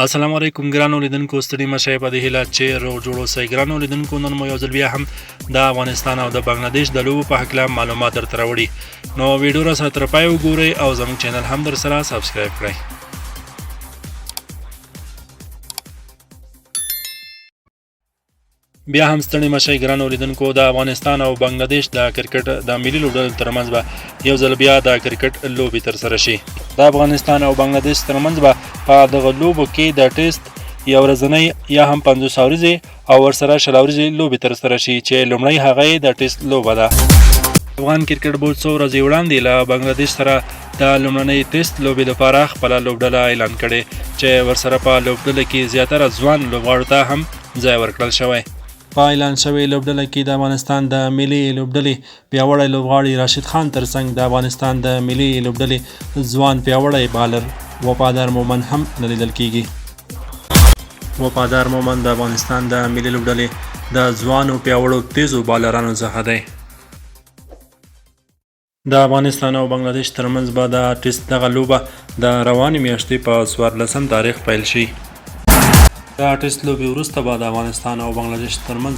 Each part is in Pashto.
السلام علیکم ګرانو لیدونکو ستړي مشه په دې هیله چې روغ جوړ اوسئ. ګرانو لیدونکو نن مو یو ځل بیا هم د افغانستان او د بنګلادیش د لوبو په هکله معلومات درته راوړي. نو ویډیو را سره تر پای وګورئ او زموږ چینل هم در سره سبسکرایب کړئ. بیا هم ستړي مشئ ګرانو لیدونکو. د افغانستان او بنګلادیش د کرکټ د ملي لوبډلو ترمنځ به یو ځل بیا د کرکټ لوبې ترسره شي. د افغانستان او بنګلادیش ترمنځ به په دغه لوبو کې د ټیسټ یو ورځنۍ یا هم 50 اوريزې او ورسره 20 اوريزې لوبې ترسره شي چې لومړی هغه د ټیسټ لوبه ده. افغان کرکټ بورډ څو ورځې وړاندې له بنګلادیش سره د لومړنۍ ټیسټ لوبې لپاره خپله لوبډله اعلان کړې چې ورسره په لوبډله کې زیاتره ځوان لوبغاړو ته هم ځای ورکړل شوی. په اعلان شوې لوبډله کې د افغانستان د ملي لوبډلې پیاوړی لوبغاړی راشد خان ترڅنګ د افغانستان د ملي لوبډلې ځوان پیاوړی بالر وفادار مومن هم لیدل کیږي. وفادار مومن د افغانستان د ملي لوبډلې د ځوانو پیاوړو تیزو بالرانو څخه دی. د افغانستان او بنګلادیش ترمنځ به د ټیسټ دغه لوبه د روانې میاشتې په 14 تاریخ پیل شي. د ټیسټ لوبې وروسته به د افغانستان او بنګلادیش ترمنځ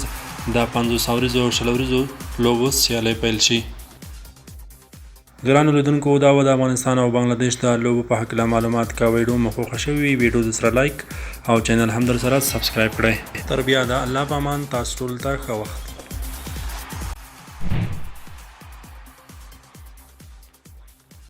د 50 اوريزو او 20 اوريزو لوبو سیالۍ پیل شي. ګرانو لیدونکو دا و د افغانستان او بنګلادیش د لوبو په هکله معلومات. که ویډیو مو خوښه شوي ویډیو د سره لایک او چینل هم در سره سبسکرایب کړئ. تر بیا د الله په امان تاسو ټول ته ښه وخت.